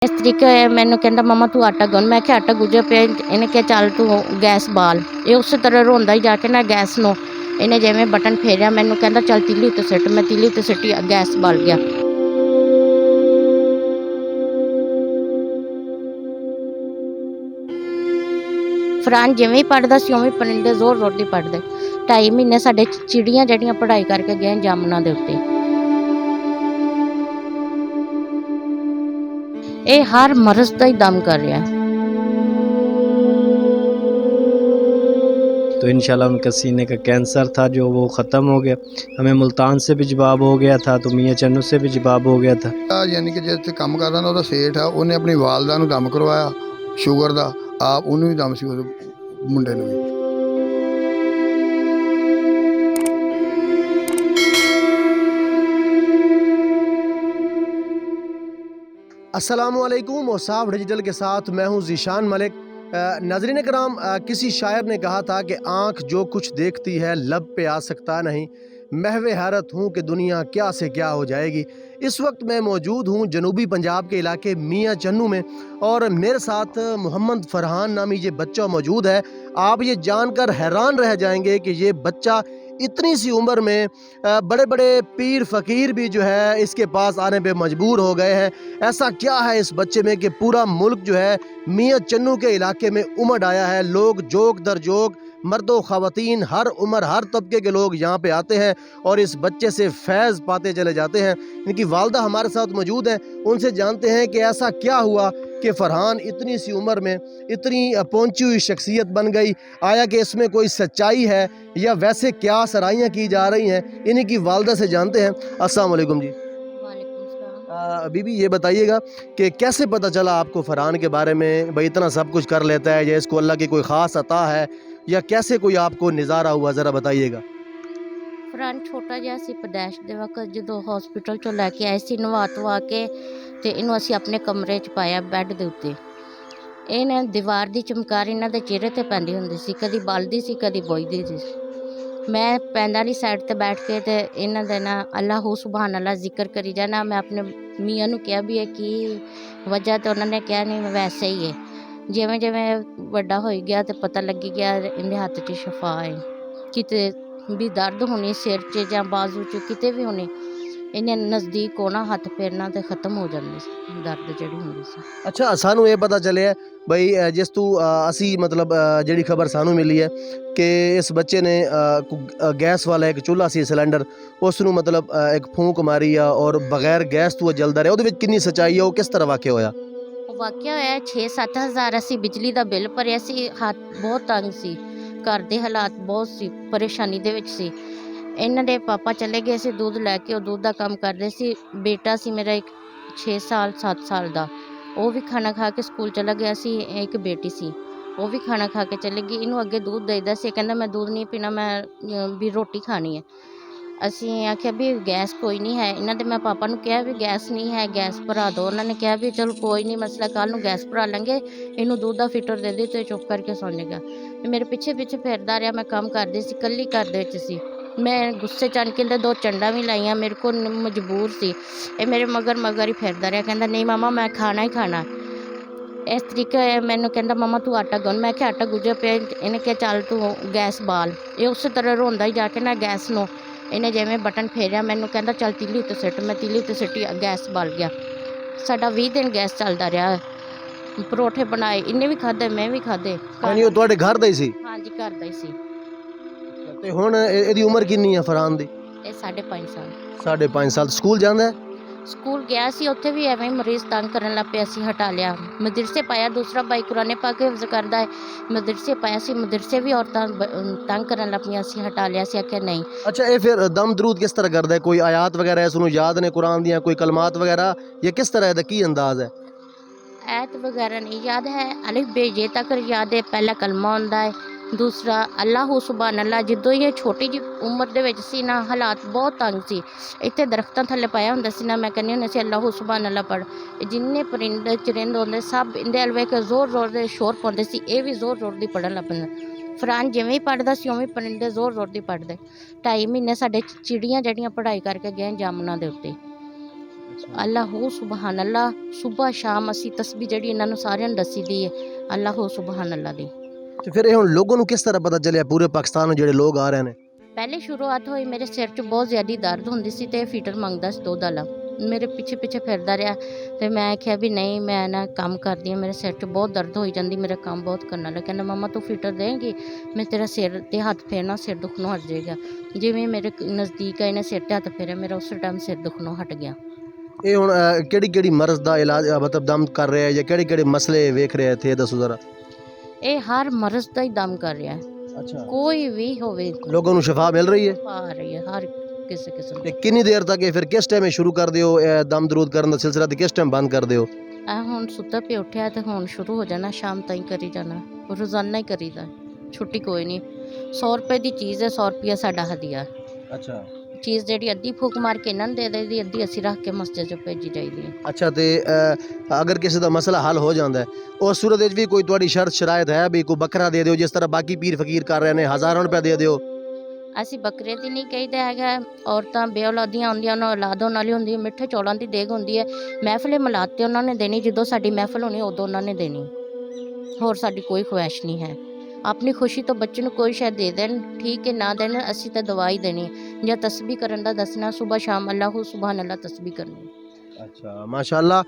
इस तरीके मैंने कहता मम्मा तू आटा गुन, मैं क्या आटा गुजर पे इन्हें क्या चल तू गैस बाल। ये उस तरह रोंदा ही जाके ना गैस नो इन्हें जिवें बटन फेरिया मैनू कहता चल तीली उत्ते सिट, मैं तीली उत्ते सिटी गैस बाल गया। फरहान जिवें ही पढ़दा सी उवें परिंदे जोर जोर दी पढ़दे। 2.5 महीने साडे चिड़ियां जड़ियां पढ़ाई करके गए जामना दे उत्ते। ये हर मरज़ दा ही दम कर रहा है। तो इंशाल्लाह उनका सीने का कैंसर था जो वो ख़त्म हो गया। हमें मुल्तान से भी जवाब हो गया था, तो मियाँ चन्नू से भी जवाब हो गया था। यानी कि जिस काम करदा ना ਉਹਦਾ ਸੇਠ ਆ ਉਹਨੇ ਆਪਣੀ ਵਾਲਦਾ ਨੂੰ ਦਮ ਕਰਵਾਇਆ ਸ਼ੂਗਰ ਦਾ, ਆਪ ਉਹਨੂੰ ਵੀ ਦਮ ਸੀ ਉਹਦੇ ਮੁੰਡੇ ਨੂੰ ਵੀ। अस्सलामुअलैकुम, औसाफ डिजिटल के साथ मैं हूं ज़ीशान मलिक। नाज़रीन कराम, किसी शायर ने कहा था कि आँख जो कुछ देखती है लब पे आ सकता नहीं, महवे हैरत हूँ कि दुनिया क्या से क्या हो जाएगी। इस वक्त मैं मौजूद हूँ जनूबी पंजाब के इलाके मियाँ चन्नू में, और मेरे साथ मोहम्मद फरहान नामी ये बच्चा मौजूद है। आप ये जानकर हैरान रह जाएंगे कि ये बच्चा इतनी सी उम्र में बड़े बड़े पीर फ़कीर भी जो है इसके पास आने पे मजबूर हो गए हैं। ऐसा क्या है इस बच्चे में कि पूरा मुल्क जो है मियाँ चन्नू के इलाके में उमड़ आया है। लोग जोक दर जोक, मर्दो ख़वातीन, हर उम्र हर तबके के लोग यहाँ पे आते हैं और इस बच्चे से फैज़ पाते चले जाते हैं। इनकी वालदा हमारे साथ मौजूद हैं, उनसे जानते हैं कि ऐसा क्या हुआ कि फरहान इतनी सी उम्र में इतनी पहुंची हुई शख्सियत बन गई। आया कि इसमें कोई सच्चाई है या वैसे क्या सराहियाँ की जा रही हैं, इन्हीं की वालदा से जानते हैं। अस्सलाम वालेकुम जी। वालेकुम सलाम। बीबी ये बताइएगा कि कैसे पता चला आपको फरहान के बारे में, भाई इतना सब कुछ कर लेता है या इसको अल्लाह की कोई ख़ास अता है, या कैसे कोई आपको नज़ारा हुआ, ज़रा बताइएगा। फरहान छोटा जिहा सी पैदाइश दे वक्त ਜਦੋਂ ਹਸਪੀਟਲ ਚੋਂ ਲੈ ਕੇ ਆਏ ਸੀ ਨਵਾ ਧਵਾ ਕੇ ਤੇ ਇਹਨੂੰ ਅਸੀਂ ਆਪਣੇ ਕਮਰੇ 'ਚ ਪਾਇਆ ਬੈੱਡ ਦੇ ਉੱਤੇ। ਇਹਨੇ ਦੀਵਾਰ ਦੀ ਚਮਕਾਰ ਇਹਨਾਂ ਦੇ ਚਿਹਰੇ ਤੇ ਪੈਂਦੀ ਹੁੰਦੀ ਸੀ, ਕਦੀ ਬਲਦੀ ਸੀ ਕਦੀ ਬੁਝਦੀ ਸੀ। ਮੈਂ ਪੈਂਦਾ ਵਾਲੀ ਸਾਈਡ ਤੇ ਬੈਠ ਕੇ ਤੇ ਇਹਨਾਂ ਦੇ ਨਾ ਅੱਲਾਹੁ ਸੁਬਹਾਨ ਅੱਲਾ ਜ਼ਿਕਰ ਕਰੀ ਜਾਣਾ। ਮੈਂ ਆਪਣੇ ਮੀਆਂ ਨੂੰ ਕਿਹਾ ਵੀ ਇਹ ਕੀ ਵਜ੍ਹਾ, ਤੇ ਉਹਨਾਂ ਨੇ ਕਿਹਾ ਨਹੀਂ ਵੈਸੇ ਹੀ ਹੈ। ਜਿਵੇਂ ਜਿਵੇਂ ਵੱਡਾ ਹੋਈ ਗਿਆ ਤੇ ਪਤਾ ਲੱਗੀ ਗਿਆ ਇਹਦੇ ਹੱਥ 'ਚ ਸ਼ਫਾ ਹੈ। ਕਿਤੇ ਵੀ ਦਰਦ ਹੋਣੀ ਸਿਰ 'ਚ ਜਾਂ ਬਾਜ਼ੂ 'ਚ ਕਿਤੇ ਵੀ ਹੋਣੀ, ਇਹਨੇ ਨਜ਼ਦੀਕ ਹੋਣਾ ਹੱਥ ਫੇਰਨਾ ਤੇ ਖਤਮ ਹੋ ਜਾਂਦੀ ਸੀ ਦਰਦ ਜਿਹੜੀ ਹੁੰਦੀ ਸੀ। ਅੱਛਾ, ਸਾਨੂੰ ਇਹ ਪਤਾ ਚੱਲਿਆ ਬਈ ਜਿਸ ਤੋਂ ਅਸੀਂ ਮਤਲਬ ਜਿਹੜੀ ਖਬਰ ਸਾਨੂੰ ਮਿਲੀ ਹੈ ਕਿ ਇਸ ਬੱਚੇ ਨੇ ਗੈਸ ਵਾਲਾ ਇੱਕ ਚੁੱਲ੍ਹਾ ਸੀ ਸਿਲੰਡਰ, ਉਸ ਨੂੰ ਮਤਲਬ ਇੱਕ ਫੂਕ ਮਾਰੀ ਆ ਔਰ ਬਗੈਰ ਗੈਸ ਤੋਂ ਜਲਦਾ ਰਿਹਾ। ਉਹਦੇ ਵਿੱਚ ਕਿੰਨੀ ਸੱਚਾਈ ਹੈ, ਉਹ ਕਿਸ ਤਰ੍ਹਾਂ ਵਾਕਿਆ ਹੋਇਆ? ਵਾਕਿਆ ਹੋਇਆ 6-7 ਹਜ਼ਾਰ ਅਸੀਂ ਬਿਜਲੀ ਦਾ ਬਿੱਲ ਭਰਿਆ ਸੀ। ਹੱਥ ਬਹੁਤ ਤੰਗ ਸੀ, ਘਰ ਦੇ ਹਾਲਾਤ ਬਹੁਤ ਸੀ, ਪਰੇਸ਼ਾਨੀ ਦੇ ਵਿੱਚ ਸੀ। ਇਹਨਾਂ ਦੇ ਪਾਪਾ ਚਲੇ ਗਏ ਸੀ ਦੁੱਧ ਲੈ ਕੇ, ਉਹ ਦੁੱਧ ਦਾ ਕੰਮ ਕਰਦੇ ਸੀ। ਬੇਟਾ ਸੀ ਮੇਰਾ ਇੱਕ 6 ਸਾਲ 7 ਸਾਲ ਦਾ, ਉਹ ਵੀ ਖਾਣਾ ਖਾ ਕੇ ਸਕੂਲ ਚਲਾ ਗਿਆ ਸੀ। ਇੱਕ ਬੇਟੀ ਸੀ, ਉਹ ਵੀ ਖਾਣਾ ਖਾ ਕੇ ਚਲੇ ਗਈ। ਇਹਨੂੰ ਅੱਗੇ ਦੁੱਧ ਦੇਈਦਾ ਸੀ, ਕਹਿੰਦਾ ਮੈਂ ਦੁੱਧ ਨਹੀਂ ਪੀਣਾ, ਮੈਂ ਵੀ ਰੋਟੀ ਖਾਣੀ ਹੈ। ਅਸੀਂ ਆਖਿਆ ਵੀ ਗੈਸ ਕੋਈ ਨਹੀਂ ਹੈ। ਇਹਨਾਂ ਦੇ ਮੈਂ ਪਾਪਾ ਨੂੰ ਕਿਹਾ ਵੀ ਗੈਸ ਨਹੀਂ ਹੈ, ਗੈਸ ਭਰਾ ਦਿਓ। ਉਹਨਾਂ ਨੇ ਕਿਹਾ ਵੀ ਚਲੋ ਕੋਈ ਨਹੀਂ ਮਸਲਾ, ਕੱਲ੍ਹ ਨੂੰ ਗੈਸ ਭਰਾ ਲਾਂਗੇ, ਇਹਨੂੰ ਦੁੱਧ ਦਾ ਫਿਟਰ ਦੇ ਦੇ ਤੇ ਚੁੱਪ ਕਰਕੇ ਸੌਂ ਜਾਏਗਾ। ਮੇਰੇ ਪਿੱਛੇ ਪਿੱਛੇ ਫਿਰਦਾ ਰਿਹਾ। ਮੈਂ ਕੰਮ ਕਰਦੀ ਸੀ, ਇਕੱਲੀ ਘਰ ਦੇ ਵਿੱਚ ਸੀ। ਮੈਂ ਗੁੱਸੇ ਚੜ ਕੇ 2 ਚੰਡਾਂ ਵੀ ਲਾਈਆਂ, ਮੇਰੇ ਕੋਲ ਮਜਬੂਰ ਸੀ। ਇਹ ਮੇਰੇ ਮਗਰ ਮਗਰ ਹੀ ਫਿਰਦਾ ਰਿਹਾ, ਕਹਿੰਦਾ ਨਹੀਂ ਮਾਮਾ ਮੈਂ ਖਾਣਾ ਹੀ ਖਾਣਾ। ਇਸ ਤਰੀਕੇ ਮੈਨੂੰ ਕਹਿੰਦਾ ਮਮਾ ਤੂੰ ਆਟਾ ਗੁੰਨ, ਮੈਂ ਕਿਹਾ ਆਟਾ ਗੁੱਜਰ ਪਿਆ, ਇਹਨੇ ਕਿਹਾ ਚੱਲ ਤੂੰ ਗੈਸ ਬਾਲ। ਇਹ ਉਸੇ ਤਰ੍ਹਾਂ ਰੋਂਦਾ ਹੀ ਜਾ ਕੇ ਨਾ ਗੈਸ ਨੂੰ ਇਹਨੇ ਜਿਵੇਂ ਬਟਨ ਫੇਰਿਆ ਮੈਨੂੰ ਕਹਿੰਦਾ ਚੱਲ ਤੀਲੀ ਉੱਤੇ ਸਿੱਟ, ਮੈਂ ਤੀਲੀ ਉੱਤੇ ਸਿੱਟੀ ਗੈਸ ਬਲ ਗਿਆ। ਸਾਡਾ 20 ਦਿਨ ਗੈਸ ਚੱਲਦਾ ਰਿਹਾ। ਪਰੌਠੇ ਬਣਾਏ, ਇਹਨੇ ਵੀ ਖਾਧੇ ਮੈਂ ਵੀ ਖਾਧੇ। ਯਾਨੀ ਉਹ ਤੁਹਾਡੇ ਘਰ ਦਾ ਹੀ ਸੀ? ਹਾਂਜੀ ਘਰ ਦਾ ਹੀ ਸੀ। ਤੇ ਹੁਣ ਇਹਦੀ ਉਮਰ ਕਿੰਨੀ ਹੈ ਫਰਹਾਨ ਦੀ? ਇਹ 5.5 ਸਾਲ। 5.5 ਸਾਲ। ਸਕੂਲ ਜਾਂਦਾ ਹੈ? ਸਕੂਲ ਗਿਆ ਸੀ, ਉੱਥੇ ਵੀ ਐਵੇਂ ਮਰੀਜ਼ ਤੰਗ ਕਰਨ ਲੱਗ ਪਿਆ ਸੀ, ਹਟਾ ਲਿਆ। ਮਦਰਸੇ ਪਾਇਆ, ਦੂਸਰਾ ਭਾਈ ਕੁਰਾਨੇ ਪਾ ਕੇ ਹਿਫਜ਼ ਕਰਦਾ ਹੈ, ਮਦਰਸੇ ਪਾਇਆ ਸੀ। ਮਦਰਸੇ ਵੀ ਔਰਤਾਂ ਤੰਗ ਕਰਨ ਲੱਗ ਪਈਆਂ ਸੀ, ਹਟਾ ਲਿਆ ਸੀ। ਆਖਿਆ ਨਹੀਂ। ਅੱਛਾ, ਇਹ ਫਿਰ ਦਮ ਦਰੂਦ ਕਿਸ ਤਰ੍ਹਾਂ ਕਰਦਾ ਹੈ? ਕੋਈ ਆਇਤ ਵਗੈਰਾ ਇਸ ਨੂੰ ਯਾਦ ਨੇ ਕੁਰਾਨ ਦੀਆਂ, ਕੋਈ ਕਲਮਾਤ ਵਗੈਰਾ, ਜਾਂ ਕਿਸ ਤਰ੍ਹਾਂ ਇਹਦਾ ਕੀ ਅੰਦਾਜ਼ ਹੈ? ਐਤ ਵਗੈਰਾ ਨਹੀਂ ਯਾਦ ਹੈ, ਅਲਿਫ ਬੇ ਜੇ ਤੱਕ ਯਾਦ ਹੈ। ਪਹਿਲਾ ਕਲਮਾ ਹੁੰਦਾ ਹੈ, ਦੂਸਰਾ ਅੱਲਾਹੁ ਸੁਬਹਾਨ ਅੱਲਾ। ਜਦੋਂ ਇਹ ਛੋਟੀ ਜਿਹੀ ਉਮਰ ਦੇ ਵਿੱਚ ਸੀ ਨਾ, ਹਾਲਾਤ ਬਹੁਤ ਤੰਗ ਸੀ। ਇੱਥੇ ਦਰਖਤਾਂ ਥੱਲੇ ਪਾਇਆ ਹੁੰਦਾ ਸੀ ਨਾ, ਮੈਂ ਕਹਿੰਦੀ ਹੁੰਦੀ ਸੀ ਅੱਲਾਹੁ ਸੁਬਹਾਨ ਅੱਲਾ ਪੜ੍ਹ। ਜਿੰਨੇ ਪਰਿੰਦੇ ਚਰਿੰਦ ਹੁੰਦੇ ਸਭ ਇਹਦੇ ਅਲਵੇ ਕੇ ਜ਼ੋਰ ਜ਼ੋਰ ਦੇ ਸ਼ੋਰ ਪਾਉਂਦੇ ਸੀ। ਇਹ ਵੀ ਜ਼ੋਰ ਜ਼ੋਰ ਦੀ ਪੜ੍ਹਨ ਲੱਗ ਪੈਂਦਾ। ਫਰਹਾਨ ਜਿਵੇਂ ਹੀ ਪੜ੍ਹਦਾ ਸੀ ਉਵੇਂ ਪਰਿੰਦੇ ਜ਼ੋਰ ਜ਼ੋਰ ਦੀ ਪੜ੍ਹਦੇ। 2.5 ਮਹੀਨੇ ਸਾਡੇ ਚਿੜੀਆਂ ਜਿਹੜੀਆਂ ਪੜ੍ਹਾਈ ਕਰਕੇ ਗਏ ਜਾਮਨਾ ਦੇ ਉੱਤੇ। ਅੱਲਾਹੁ ਸੁਬਹਾਨ ਅੱਲਾ। ਸੁਬਹ ਸ਼ਾਮ ਅਸੀਂ ਤਸਬੀਹ ਜਿਹੜੀ ਇਹਨਾਂ ਨੂੰ ਸਾਰਿਆਂ ਨੂੰ ਦੱਸੀ ਦੀ ਹੈ, ਅੱਲਾਹੁ ਸੁਬਹਾਨ ਅੱਲਾ ਦੀ। ਤੇ ਫਿਰ ਇਹ ਹੁਣ ਲੋਕਾਂ ਨੂੰ ਕਿਸ ਤਰ੍ਹਾਂ ਪਤਾ ਚੱਲਿਆ ਪੂਰੇ ਪਾਕਿਸਤਾਨ ਨੂੰ ਜਿਹੜੇ ਲੋਕ ਆ ਰਹੇ ਨੇ? ਪਹਿਲੇ ਸ਼ੁਰੂਆਤ ਹੋਈ, ਮੇਰੇ ਸਿਰ 'ਚ ਬਹੁਤ ਜ਼ਿਆਦਾ ਦਰਦ ਹੁੰਦੀ ਸੀ ਤੇ ਫੀਟਰ ਮੰਗਦਾ ਸੀ ਦੁੱਧ ਵਾਲਾ, ਮੇਰੇ ਪਿੱਛੇ ਪਿੱਛੇ ਫਿਰਦਾ ਰਿਹਾ। ਤੇ ਮੈਂ ਆਖਿਆ ਵੀ ਨਹੀਂ, ਮੈਂ ਨਾ ਕੰਮ ਕਰਦੀ ਹਾਂ, ਮੇਰੇ ਸਿਰ 'ਚ ਬਹੁਤ ਦਰਦ ਹੋਈ ਜਾਂਦੀ, ਮੇਰਾ ਕੰਮ ਬਹੁਤ ਕਰਨਾ ਲੱਗਾ। ਕਹਿੰਦਾ ਮਮਾ ਤੂੰ ਫੀਟਰ ਦੇਂਗੀ, ਮੈਂ ਤੇਰਾ ਸਿਰ ਤੇ ਹੱਥ ਫੇਰਨਾ, ਸਿਰ ਦੁਖਣੋਂ ਹਟ ਜਾਏਗਾ। ਜਿਵੇਂ ਮੇਰੇ ਨਜ਼ਦੀਕ ਆਏ ਨੇ ਸਿਰ ਤੇ ਹੱਥ ਫੇਰਿਆ, ਮੇਰਾ ਉਸ ਟਾਈਮ ਸਿਰ ਦੁਖਣੋਂ ਹਟ ਗਿਆ। ਇਹ ਹੁਣ ਕਿਹੜੀ ਕਿਹੜੀ ਮਰਜ਼ ਦਾ ਇਲਾਜ ਮਤਲਬ ਦਮ ਕਰ ਰਿਹਾ ਹੈ ਜਾਂ ਕਿਹੜੇ ਕਿਹੜੇ ਮਸਲੇ ਵੇਖ ਰਹੇ ਥੇ, ਦੱਸੋ ਜ਼ਰਾ। ਇਹ ਹਰ ਮਰਜ਼ ਦਾ ਹੀ ਦਮ ਕਰ ਰਿਹਾ ਹੈ, ਅੱਛਾ, ਕੋਈ ਵੀ ਹੋਵੇ ਲੋਕਾਂ ਨੂੰ ਸ਼ਫਾ ਮਿਲ ਰਹੀ ਹੈ? ਆ ਰਹੀ ਹੈ ਹਰ ਕਿਸੇ ਕਿਸਮ ਤੇ ਕਿੰਨੀ ਦੇਰ ਤੱਕ ਇਹ ਫਿਰ ਕਿਸ ਟਾਈਮ ਸ਼ੁਰੂ ਕਰ ਦਿਓ ਇਹ ਦਮ ਦਰੂਦ ਕਰਨ ਦਾ ਸਿਲਸਿਲਾ ਤੇ ਕਿਸ ਟਾਈਮ ਬੰਦ ਕਰ ਦਿਓ? ਆ ਹੁਣ ਸੁੱਤਾ ਪਿਆ ਉੱਠਿਆ ਤੇ ਹੁਣ ਸ਼ੁਰੂ ਹੋ ਜਾਣਾ, ਸ਼ਾਮ ਤਾਈਂ ਕਰੀ ਜਾਣਾ, ਰੋਜ਼ਾਨਾ ਹੀ ਕਰੀਦਾ, ਛੁੱਟੀ ਕੋਈ ਨਹੀਂ। 100 ਰੁਪਏ ਦੀ ਚੀਜ਼ ਹੈ, 100 ਰੁਪਇਆ ਸਾਡਾ ਹਦੀਆ। ਅੱਛਾ ਚੀਜ਼ ਜਿਹੜੀ ਅੱਧੀ ਫੂਕ ਮਾਰ ਕੇ ਇਹਨਾਂ ਨੂੰ ਦੇ ਦੇਈਦੀ, ਅੱਧੀ ਅਸੀਂ ਰੱਖ ਕੇ ਮਸਜਿਦ 'ਚ ਭੇਜੀ ਜਾਈਦੀ ਹੈ। ਅੱਛਾ, ਤੇ ਅਗਰ ਕਿਸੇ ਦਾ ਮਸਲਾ ਹੱਲ ਹੋ ਜਾਂਦਾ ਹੈ ਉਸ ਸੂਰਤ ਵਿੱਚ ਵੀ ਕੋਈ ਤੁਹਾਡੀ ਸ਼ਰਤ ਸ਼ਰਾਇਤ ਹੈ ਵੀ ਕੋਈ ਬੱਕਰਾ ਦੇ ਦਿਓ ਜਿਸ ਤਰ੍ਹਾਂ ਬਾਕੀ ਪੀਰ ਫਕੀਰ ਕਰ ਰਹੇ ਨੇ, ਹਜ਼ਾਰਾਂ ਰੁਪਏ ਦੇ ਦਿਓ? ਅਸੀਂ ਬੱਕਰੇ ਦੀ ਨਹੀਂ ਕਹੀਦਾ ਹੈਗਾ, ਔਰਤਾਂ ਬੇਔਲਾਦੀਆਂ ਹੁੰਦੀਆਂ, ਉਹਨਾਂ ਔਲਾਦ ਉਹਨਾਂ ਲਈ ਹੁੰਦੀ ਹੈ, ਮਿੱਠੇ ਚੌਲਾਂ ਦੀ ਦੇਗ ਹੁੰਦੀ ਹੈ, ਮਹਿਫਲੇ ਮਿਲਾਦ ਤੇ ਉਹਨਾਂ ਨੇ ਦੇਣੀ, ਜਦੋਂ ਸਾਡੀ ਮਹਿਫਲ ਹੋਣੀ ਉਦੋਂ ਉਹਨਾਂ ਨੇ ਦੇਣੀ, ਹੋਰ ਸਾਡੀ ਕੋਈ ਖੁਆਇਸ਼ ਨਹੀਂ ਹੈ। ਆਪਣੀ ਖੁਸ਼ੀ ਤੋਂ ਬੱਚੇ ਨੂੰ ਕੋਈ ਸ਼ਾਇਦ ਦੇ ਦੇਣ, ਠੀਕ ਹੈ, ਨਾ ਦੇਣ, ਅਸੀਂ ਤਾਂ ਦਵਾਈ ਦੇਣੀ ਜਾਂ ਤਸਬੀਹ ਕਰਨ ਦਾ ਦੱਸਣਾ, ਸੁਬਹ ਸ਼ਾਮ ਅੱਲਾਹੁ ਸੁਬਹਾਨ ਅੱਲਾ ਤਸਬੀਹ करनी। अच्छा माशाल्लाह।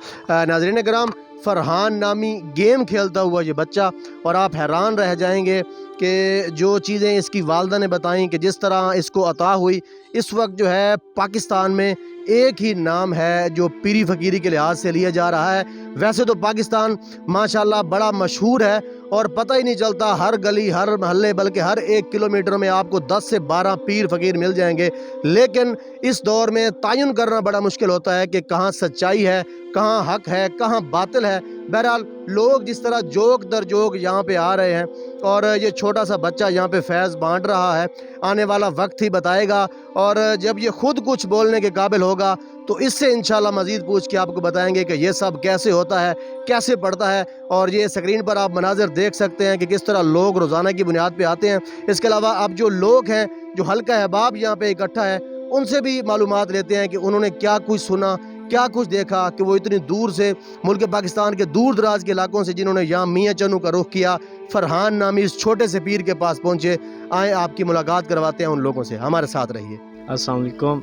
नाज़रीन कराम, फरहान नामी गेम खेलता हुआ ये बच्चा, और आप हैरान रह जाएंगे कि जो चीज़ें इसकी वालदा ने बताई कि जिस तरह इसको अता हुई, इस वक्त जो है पाकिस्तान में एक ही नाम है जो पीरी फ़कीरी के लिहाज से लिया जा रहा है। वैसे तो पाकिस्तान माशाल्लाह बड़ा मशहूर है और पता ही नहीं चलता, हर गली हर महल्ले बल्कि हर 1 किलोमीटर में आपको 10 से 12 पीर फ़कीर मिल जाएंगे। लेकिन इस दौर में तयन करना बड़ा मुश्किल होता है कि कहाँ सच्चाई है, कहाँ हक है, कहाँ बातिल है। बहरहाल लोग जिस तरह जोक दर जोक यहाँ पे आ रहे हैं और ये छोटा सा बच्चा यहाँ पे फैज़ बांट रहा है, आने वाला वक्त ही बताएगा। और जब ये ख़ुद कुछ बोलने के काबिल होगा तो इससे इंशाल्लाह मज़ीद पूछ के आपको बताएंगे कि ये सब कैसे होता है, कैसे पड़ता है। और ये स्क्रीन पर आप मनाज़र देख सकते हैं कि किस तरह लोग रोज़ाना की बुनियाद पे आते हैं। इसके अलावा अब जो लोग हैं, जो हल्का अहबाब यहाँ पे इकट्ठा है, उनसे भी मालूमात लेते हैं कि उन्होंने क्या कुछ सुना, क्या कुछ देखा, कि वो इतनी दूर से मुल्क पाकिस्तान के दूर दराज के इलाकों से जिन्होंने यहाँ मियाँ चन्नू का रुख किया, फरहान नामी इस छोटे से पीर के पास पहुँचे। आए आपकी मुलाकात करवाते हैं उन लोगों से, हमारे साथ रहिए। अस्सलाम वालेकुम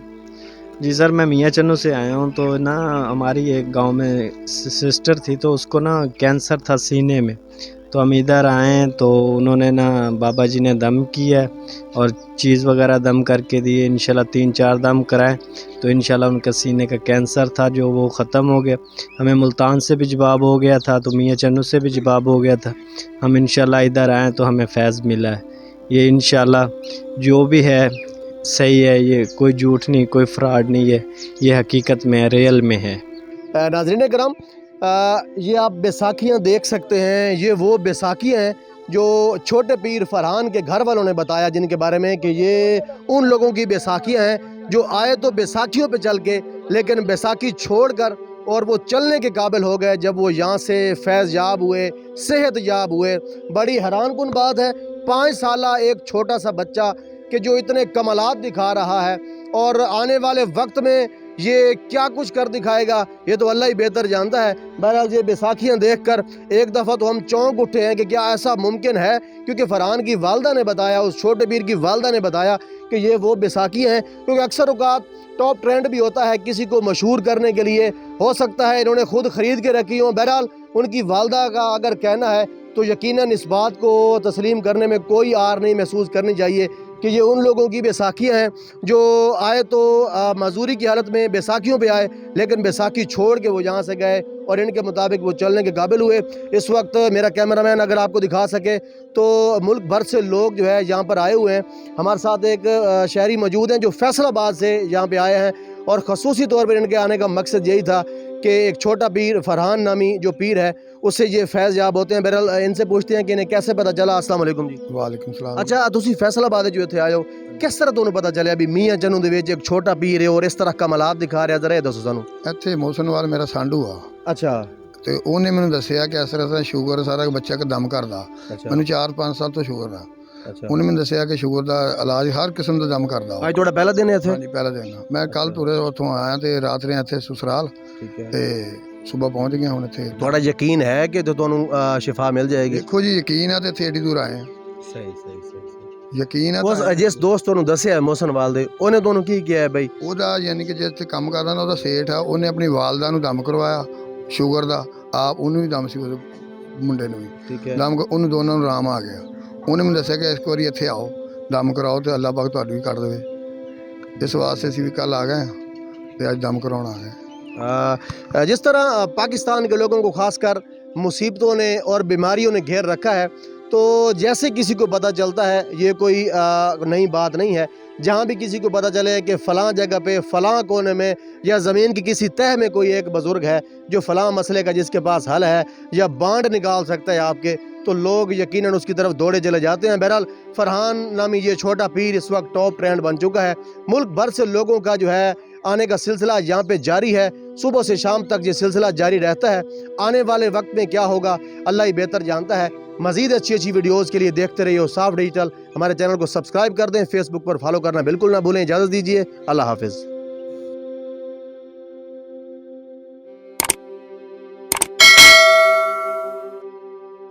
जी सर, मैं मियाँ चन्नू से आया हूँ। तो ना हमारी एक गांव में सिस्टर थी, तो उसको ना कैंसर था सीने में, तो हम इधर आए हैं तो उन्होंने ना बाबा जी ने दम किया और चीज़ वगैरह दम करके दिए। इंशाल्लाह 3-4 दम कराए तो इंशाल्लाह उनका सीने का कैंसर था जो वो ख़त्म हो गया। हमें मुल्तान से भी जवाब हो गया था, तो मियाँ चन्नू से भी जवाब हो गया था। हम इंशाल्लाह इधर आए तो हमें फैज़ मिला है। ये इंशाल्लाह जो भी है सही है, ये कोई झूठ नहीं, कोई फ्रॉड नहीं है, ये हकीकत में रियल में है। नाज़रीन कराम, ये आप बैसाखियाँ देख सकते हैं, ये वो बैसाखियाँ हैं जो छोटे पीर फरहान के घर वालों ने बताया, जिनके बारे में कि ये उन लोगों की बैसाखियाँ हैं जो आए तो बैसाखियों पे चल के, लेकिन बैसाखी छोड़कर और वो चलने के काबिल हो गए जब वो यहाँ से फैज़ याब हुए, सेहत याब हुए। बड़ी हैरान कुन बात है, 5 साला एक छोटा सा बच्चा कि जो इतने कमालात दिखा रहा है, और आने वाले वक्त में ये क्या कुछ कर दिखाएगा ये तो अल्लाह ही बेहतर जानता है। बहरहाल ये बैसाखियाँ देखकर एक दफ़ा तो हम चौंक उठे हैं कि क्या ऐसा मुमकिन है, क्योंकि फरहान की वालदा ने बताया, उस छोटे पीर की वालदा ने बताया कि ये वो बैसाखियाँ हैं। क्योंकि अक्सर औक़ात टॉप ट्रेंड भी होता है किसी को मशहूर करने के लिए, हो सकता है इन्होंने खुद ख़रीद के रखी हो। बहरहाल उनकी वालदा का अगर कहना है तो यकीनन इस बात को तस्लीम करने में कोई आर नहीं महसूस करनी चाहिए कि ये उन लोगों की बैसाखियाँ हैं जो आए तो मजदूरी की हालत में बैसाखियों पे आए, लेकिन बैसाखी छोड़ के वो यहाँ से गए और इनके मुताबिक वो चलने के काबिल हुए। इस वक्त मेरा कैमरामैन अगर आपको दिखा सके तो मुल्क भर से लोग जो है यहाँ पर आए हुए हैं। हमारे साथ एक शहरी मौजूद हैं जो फैसलाबाद से यहाँ पे आए हैं, और ख़ुसूसी तौर पर इनके आने का मकसद यही था कि एक छोटा पीर फरहान नामी जो पीर है उससे ये फैज़ याब होते हैं। बहरहाल इनसे पूछते हैं कि इन्हें कैसे पता चला। अस्सलाम वालेकुम जी। वालेकुम सलाम। अच्छा, तुसी फैसलाबाद जो थे आए हो, किस तरह ਤੁਹਾਨੂੰ ਪਤਾ ਚੱਲਿਆ ਵੀ ਮੀਆਂ ਚੰਨੂ ਦੇ ਵਿੱਚ ਇੱਕ ਛੋਟਾ ਪੀਰ ਹੈ ਔਰ ਇਸ ਤਰ੍ਹਾਂ ਕਮਾਲਾਤ ਦਿਖਾ ਰਿਹਾ? ਜ਼ਰਾ ਇਹ ਦੱਸੋ ਸਾਨੂੰ। ਇੱਥੇ ਮੋਸਨਵਾਲ ਮੇਰਾ ਸਾਂਢੂ ਆ, ਅੱਛਾ ਤੇ ਉਹਨੇ ਮੈਨੂੰ ਦੱਸਿਆ ਕਿ ਇਸ ਤਰ੍ਹਾਂ ਸ਼ੂਗਰ ਸਾਰਾ ਬੱਚਾ ਇੱਕ ਦਮ ਕਰਦਾ। ਅੱਛਾ ਮੈਨੂੰ 4-5 ਸਾਲ ਤੋਂ ਸ਼ੂਗਰ ਆ, ਅੱਛਾ ਉਹਨੇ ਮੈਨੂੰ ਦੱਸਿਆ ਕਿ ਸ਼ੂਗਰ ਦਾ ਇਲਾਜ ਹਰ ਕਿਸਮ ਦਾ ਦਮ ਕਰਦਾ ਉਹ। ਅੱਜ ਤੁਹਾਡਾ ਪਹਿਲਾ ਦਿਨ ਹੈ ਇੱਥੇ? ਹਾਂਜੀ ਪਹਿਲਾ ਦਿਨ ਆ। ਮੈਂ ਕੱਲ ਤੁਰੇ ਉੱਥੋਂ ਆਇਆ ਤੇ ਰਾਤ ਰਿਹਾ ਇੱਥੇ ਸਸਰਾਲ ਠੀਕ ਹੈ। ਤੇ ਸਵੇਰ ਪਹੁੰਚ ਗਿਆ ਹੁਣ ਇੱਥੇ। ਤੁਹਾਡਾ ਯਕੀਨ ਹੈ ਕਿ ਤੁਹਾਨੂੰ ਸ਼ਿਫਾ ਮਿਲ ਜਾਏਗੀ? ਦੇਖੋ ਜੀ ਯਕੀਨ ਆ ਤੇ ਇੱਥੇ ਏਡੀ ਦੂਰ ਆਏ ਆ। ਸਹੀ ਸਹੀ ਸਹੀ। ਯਕੀਨ ਆ ਉਸ ਤਾਂ ਜਿਸ ਦੋਸਤ ਤੁਹਾਨੂੰ ਦੱਸਿਆ ਮੋਹਸਨਵਾਲ ਦੇ, ਉਹਨੇ ਤੁਹਾਨੂੰ ਕੀ ਕਿਹਾ ਹੈ ਬਈ? ਉਹਦਾ ਯਾਨੀ ਕਿ ਜਿੱਥੇ ਕੰਮ ਕਰਦਾ ਨਾ ਉਹਦਾ ਸੇਠ ਆ, ਉਹਨੇ ਆਪਣੀ ਵਾਲਦਾ ਨੂੰ ਦਮ ਕਰਵਾਇਆ ਸ਼ੂਗਰ ਦਾ। ਆਪ ਉਹਨੂੰ ਵੀ ਦਮ ਸੀ, ਉਹਦੇ ਮੁੰਡੇ ਨੂੰ ਵੀ ਠੀਕ ਹੈ। ਦਮ। ਉਹਨੂੰ ਦੋਨਾਂ ਨੂੰ ਆਰਾਮ ਆ ਗਿਆ। ਉਹਨੇ ਮੈਨੂੰ ਦੱਸਿਆ ਕਿ ਇਸ ਵਾਰੀ ਇੱਥੇ ਆਓ, ਦਮ ਕਰਾਓ ਤੇ ਅੱਲਾਹ ਪਾਕ ਤੁਹਾਨੂੰ ਵੀ ਕੱਢ ਦੇਵੇ। ਇਸ ਵਾਸਤੇ ਅਸੀਂ ਵੀ ਕੱਲ ਆ ਗਏ ਤੇ ਅੱਜ ਦਮ कराना है। जिस तरह पाकिस्तान के लोगों को खासकर मुसीबतों ने और बीमारियों ने घेर रखा है, तो जैसे किसी को पता चलता है, ये कोई नई बात नहीं है, जहाँ भी किसी को पता चले कि फ़लाँ जगह पे फ़लाँ कोने में या ज़मीन की किसी तह में कोई एक बुज़ुर्ग है जो फ़लाँ मसले का जिसके पास हल है या बांड निकाल सकता है आपके, तो लोग यकीनन उसकी तरफ दौड़े चले जाते हैं। बहरहाल फरहान नामी ये छोटा पीर इस वक्त टॉप ट्रेंड बन चुका है। मुल्क भर से लोगों का जो है आने का सिलसिला यहाँ पे जारी है। सुबह से शाम तक ये सिलसिला जारी रहता है। आने वाले वक्त में क्या होगा अल्लाह ही बेहतर जानता है। मज़ीद अच्छी अच्छी वीडियोज़ के लिए देखते रहिए साफ डिजिटल। हमारे चैनल को सब्सक्राइब कर दें, फेसबुक पर फॉलो करना बिल्कुल ना भूलें। इजाज़त दीजिए, अल्लाह हाफिज़।